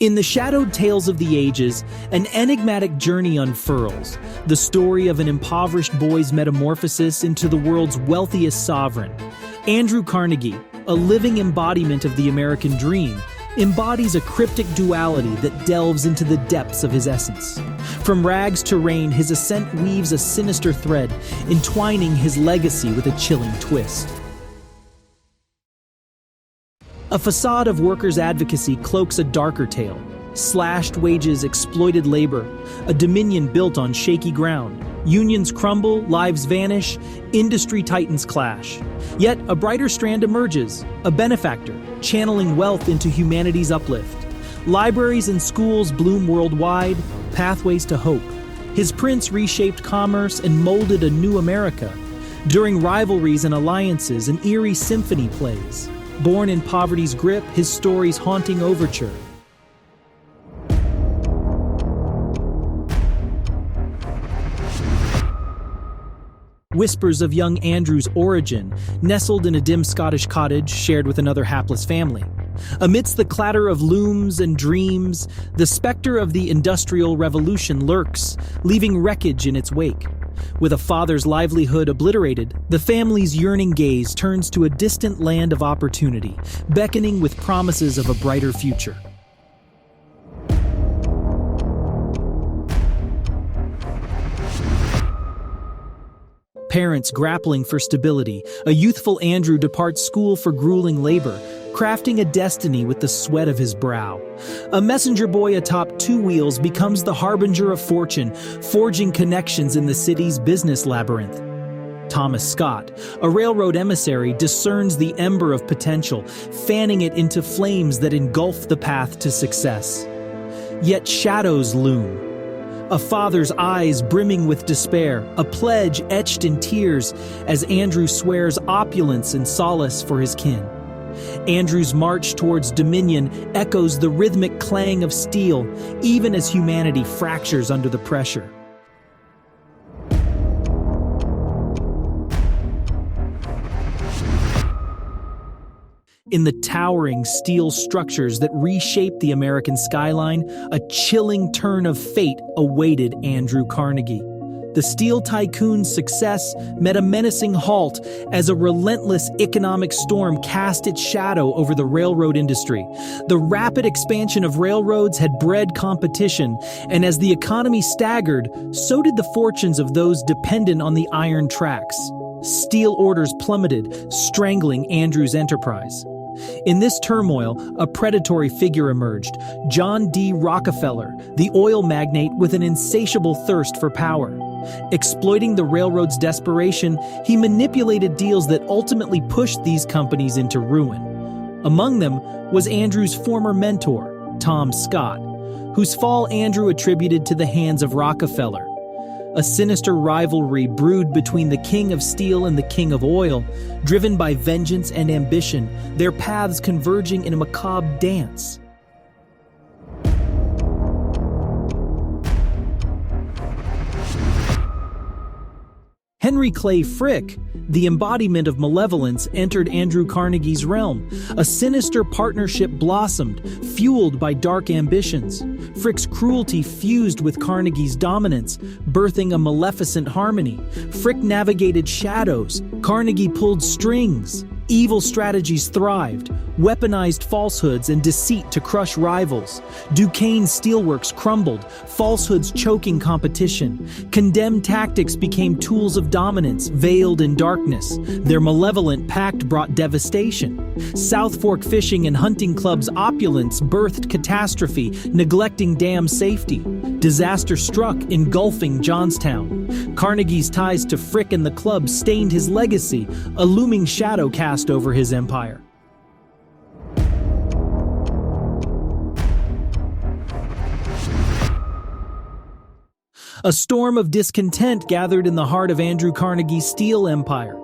In the shadowed tales of the ages, an enigmatic journey unfurls, the story of an impoverished boy's metamorphosis into the world's wealthiest sovereign. Andrew Carnegie, a living embodiment of the American dream, embodies a cryptic duality that delves into the depths of his essence. From rags to rain, his ascent weaves a sinister thread, entwining his legacy with a chilling twist. A facade of workers' advocacy cloaks a darker tale. Slashed wages, exploited labor, a dominion built on shaky ground. Unions crumble, lives vanish, industry titans clash. Yet a brighter strand emerges, a benefactor, channeling wealth into humanity's uplift. Libraries and schools bloom worldwide, pathways to hope. His prince reshaped commerce and molded a new America. During rivalries and alliances, an eerie symphony plays. Born in poverty's grip, his story's haunting overture. Whispers of young Andrew's origin, nestled in a dim Scottish cottage shared with another hapless family. Amidst the clatter of looms and dreams, the specter of the Industrial Revolution lurks, leaving wreckage in its wake. With a father's livelihood obliterated, the family's yearning gaze turns to a distant land of opportunity, beckoning with promises of a brighter future. Parents grappling for stability, a youthful Andrew departs school for grueling labor, crafting a destiny with the sweat of his brow. A messenger boy atop two wheels becomes the harbinger of fortune, forging connections in the city's business labyrinth. Thomas Scott, a railroad emissary, discerns the ember of potential, fanning it into flames that engulf the path to success. Yet shadows loom. A father's eyes brimming with despair, a pledge etched in tears as Andrew swears opulence and solace for his kin. Andrew's march towards dominion echoes the rhythmic clang of steel, even as humanity fractures under the pressure. In the towering steel structures that reshaped the American skyline, a chilling turn of fate awaited Andrew Carnegie. The steel tycoon's success met a menacing halt as a relentless economic storm cast its shadow over the railroad industry. The rapid expansion of railroads had bred competition, and as the economy staggered, so did the fortunes of those dependent on the iron tracks. Steel orders plummeted, strangling Andrew's enterprise. In this turmoil, a predatory figure emerged, John D. Rockefeller, the oil magnate with an insatiable thirst for power. Exploiting the railroad's desperation, he manipulated deals that ultimately pushed these companies into ruin. Among them was Andrew's former mentor, Tom Scott, whose fall Andrew attributed to the hands of Rockefeller. A sinister rivalry brewed between the king of steel and the king of oil, driven by vengeance and ambition, their paths converging in a macabre dance. Henry Clay Frick, the embodiment of malevolence, entered Andrew Carnegie's realm. A sinister partnership blossomed, fueled by dark ambitions. Frick's cruelty fused with Carnegie's dominance, birthing a maleficent harmony. Frick navigated shadows. Carnegie pulled strings. Evil strategies thrived, weaponized falsehoods and deceit to crush rivals. Duquesne's steelworks crumbled, falsehoods choking competition. Condemned tactics became tools of dominance, veiled in darkness. Their malevolent pact brought devastation. South Fork fishing and hunting clubs' opulence birthed catastrophe, neglecting dam safety. Disaster struck, engulfing Johnstown. Carnegie's ties to Frick and the club stained his legacy, a looming shadow cast over his empire. A storm of discontent gathered in the heart of Andrew Carnegie's steel empire.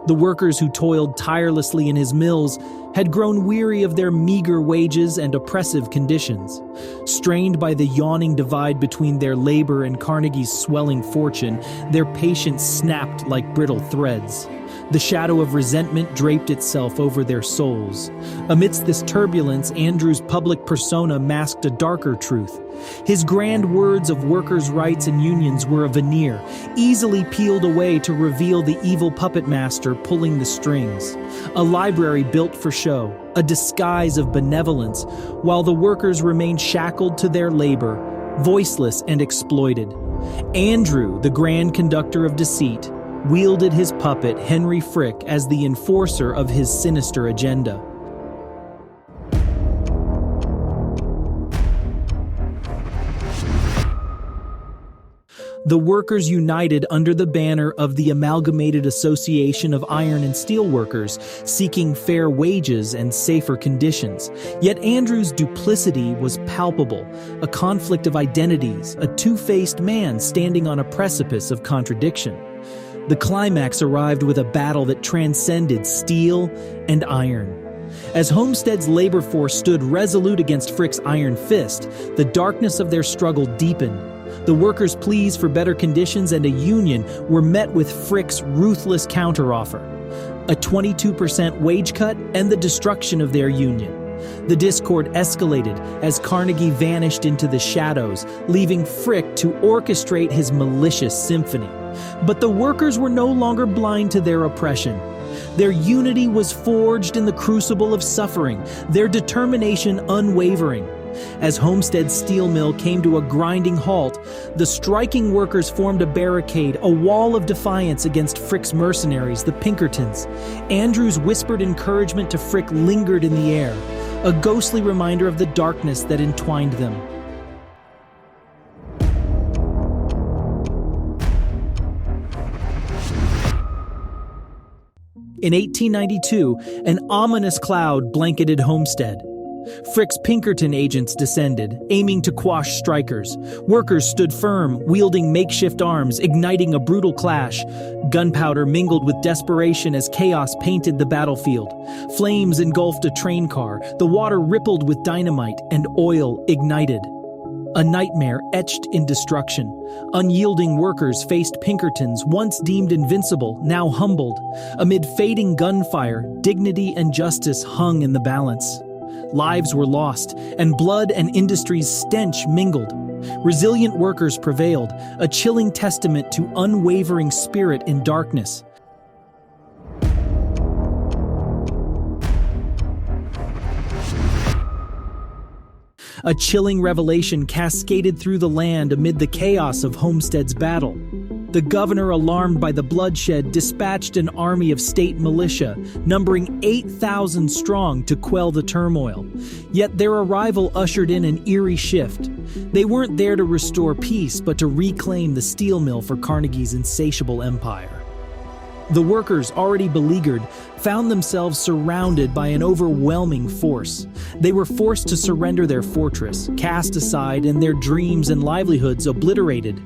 The workers who toiled tirelessly in his mills had grown weary of their meager wages and oppressive conditions. Strained by the yawning divide between their labor and Carnegie's swelling fortune, their patience snapped like brittle threads. The shadow of resentment draped itself over their souls. Amidst this turbulence, Andrew's public persona masked a darker truth. His grand words of workers' rights and unions were a veneer, easily peeled away to reveal the evil puppet master pulling the strings. A library built for show, a disguise of benevolence, while the workers remained shackled to their labor, voiceless and exploited. Andrew, the grand conductor of deceit, wielded his puppet, Henry Frick, as the enforcer of his sinister agenda. The workers united under the banner of the Amalgamated Association of Iron and Steel Workers, seeking fair wages and safer conditions. Yet Andrew's duplicity was palpable, a conflict of identities, a two-faced man standing on a precipice of contradiction. The climax arrived with a battle that transcended steel and iron. As Homestead's labor force stood resolute against Frick's iron fist, the darkness of their struggle deepened. The workers' pleas for better conditions and a union were met with Frick's ruthless counteroffer: a 22% wage cut and the destruction of their union. The discord escalated as Carnegie vanished into the shadows, leaving Frick to orchestrate his malicious symphony. But the workers were no longer blind to their oppression. Their unity was forged in the crucible of suffering, their determination unwavering. As Homestead's steel mill came to a grinding halt, the striking workers formed a barricade, a wall of defiance against Frick's mercenaries, the Pinkertons. Andrew's whispered encouragement to Frick lingered in the air, a ghostly reminder of the darkness that entwined them. In 1892, an ominous cloud blanketed Homestead. Frick's Pinkerton agents descended, aiming to quash strikers. Workers stood firm, wielding makeshift arms, igniting a brutal clash. Gunpowder mingled with desperation as chaos painted the battlefield. Flames engulfed a train car, the water rippled with dynamite, and oil ignited. A nightmare etched in destruction. Unyielding workers faced Pinkertons, once deemed invincible, now humbled. Amid fading gunfire, dignity and justice hung in the balance. Lives were lost, and blood and industry's stench mingled. Resilient workers prevailed, a chilling testament to unwavering spirit in darkness. A chilling revelation cascaded through the land amid the chaos of Homestead's battle. The governor, alarmed by the bloodshed, dispatched an army of state militia, numbering 8,000 strong, to quell the turmoil. Yet their arrival ushered in an eerie shift. They weren't there to restore peace, but to reclaim the steel mill for Carnegie's insatiable empire. The workers, already beleaguered, found themselves surrounded by an overwhelming force. They were forced to surrender their fortress, cast aside, and their dreams and livelihoods obliterated.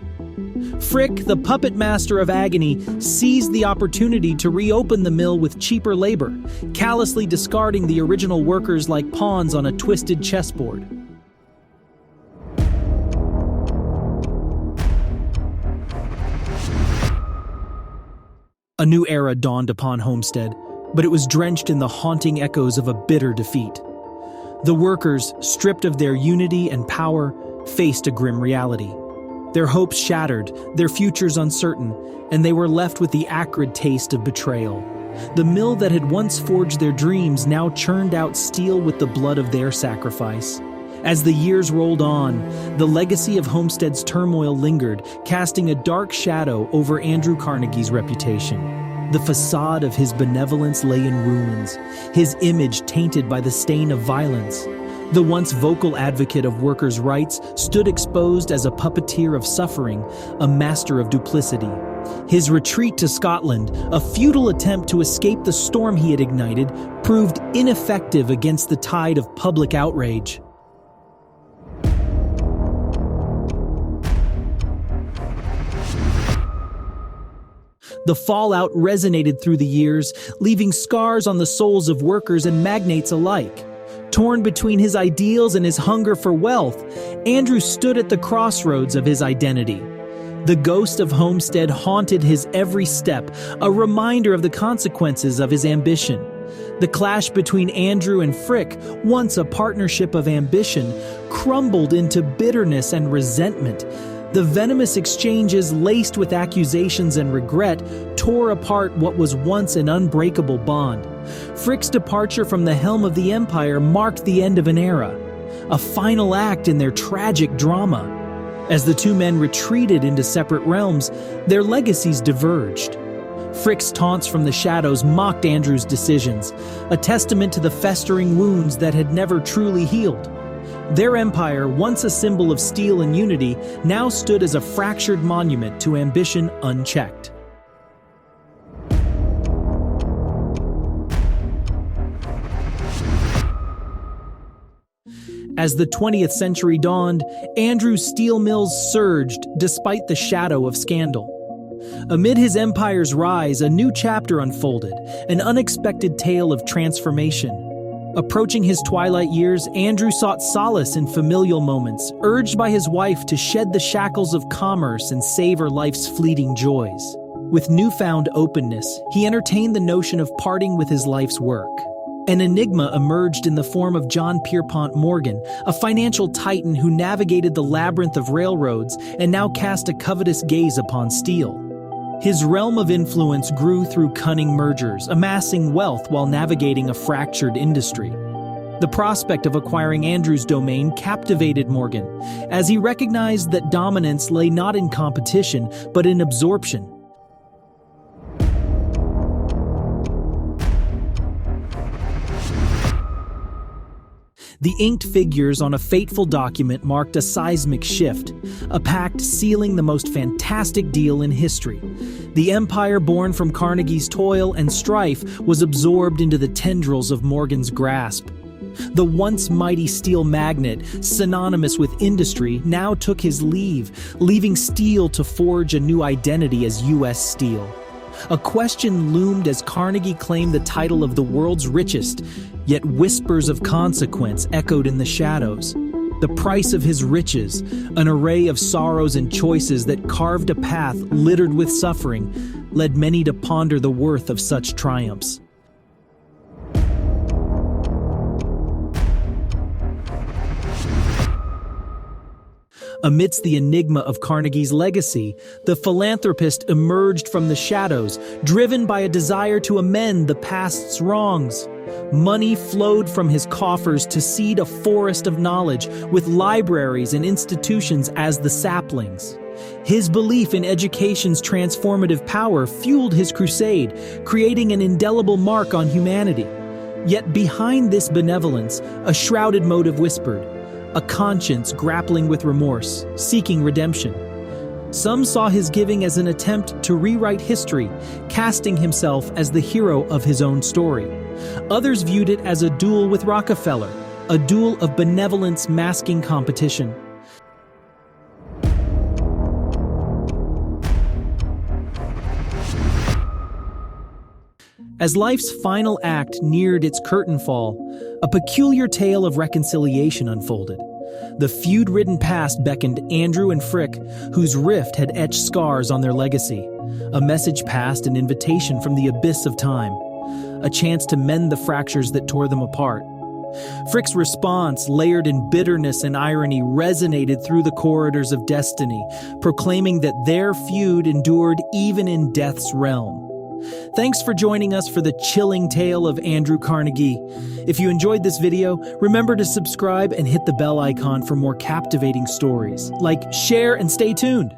Frick, the puppet master of agony, seized the opportunity to reopen the mill with cheaper labor, callously discarding the original workers like pawns on a twisted chessboard. A new era dawned upon Homestead, but it was drenched in the haunting echoes of a bitter defeat. The workers, stripped of their unity and power, faced a grim reality. Their hopes shattered, their futures uncertain, and they were left with the acrid taste of betrayal. The mill that had once forged their dreams now churned out steel with the blood of their sacrifice. As the years rolled on, the legacy of Homestead's turmoil lingered, casting a dark shadow over Andrew Carnegie's reputation. The facade of his benevolence lay in ruins, his image tainted by the stain of violence. The once vocal advocate of workers' rights stood exposed as a puppeteer of suffering, a master of duplicity. His retreat to Scotland, a futile attempt to escape the storm he had ignited, proved ineffective against the tide of public outrage. The fallout resonated through the years, leaving scars on the souls of workers and magnates alike. Torn between his ideals and his hunger for wealth, Andrew stood at the crossroads of his identity. The ghost of Homestead haunted his every step, a reminder of the consequences of his ambition. The clash between Andrew and Frick, once a partnership of ambition, crumbled into bitterness and resentment. The venomous exchanges, laced with accusations and regret, tore apart what was once an unbreakable bond. Frick's departure from the helm of the Empire marked the end of an era, a final act in their tragic drama. As the two men retreated into separate realms, their legacies diverged. Frick's taunts from the shadows mocked Andrew's decisions, a testament to the festering wounds that had never truly healed. Their empire, once a symbol of steel and unity, now stood as a fractured monument to ambition unchecked. As the 20th century dawned, Andrew's steel mills surged despite the shadow of scandal. Amid his empire's rise, a new chapter unfolded, an unexpected tale of transformation. Approaching his twilight years, Andrew sought solace in familial moments, urged by his wife to shed the shackles of commerce and savor life's fleeting joys. With newfound openness, he entertained the notion of parting with his life's work. An enigma emerged in the form of John Pierpont Morgan, a financial titan who navigated the labyrinth of railroads and now cast a covetous gaze upon steel. His realm of influence grew through cunning mergers, amassing wealth while navigating a fractured industry. The prospect of acquiring Andrew's domain captivated Morgan, as he recognized that dominance lay not in competition, but in absorption. The inked figures on a fateful document marked a seismic shift, a pact sealing the most fantastic deal in history. The empire born from Carnegie's toil and strife was absorbed into the tendrils of Morgan's grasp. The once mighty steel magnate, synonymous with industry, now took his leave, leaving steel to forge a new identity as U.S. Steel. A question loomed as Carnegie claimed the title of the world's richest, yet whispers of consequence echoed in the shadows. The price of his riches, an array of sorrows and choices that carved a path littered with suffering, led many to ponder the worth of such triumphs. Amidst the enigma of Carnegie's legacy, the philanthropist emerged from the shadows, driven by a desire to amend the past's wrongs. Money flowed from his coffers to seed a forest of knowledge, with libraries and institutions as the saplings. His belief in education's transformative power fueled his crusade, creating an indelible mark on humanity. Yet behind this benevolence, a shrouded motive whispered, a conscience grappling with remorse, seeking redemption. Some saw his giving as an attempt to rewrite history, casting himself as the hero of his own story. Others viewed it as a duel with Rockefeller, a duel of benevolence masking competition. As life's final act neared its curtain fall, a peculiar tale of reconciliation unfolded. The feud-ridden past beckoned Andrew and Frick, whose rift had etched scars on their legacy. A message passed, an invitation from the abyss of time, a chance to mend the fractures that tore them apart. Frick's response, layered in bitterness and irony, resonated through the corridors of destiny, proclaiming that their feud endured even in death's realm. Thanks for joining us for the chilling tale of Andrew Carnegie. If you enjoyed this video, remember to subscribe and hit the bell icon for more captivating stories. Like, share, and stay tuned.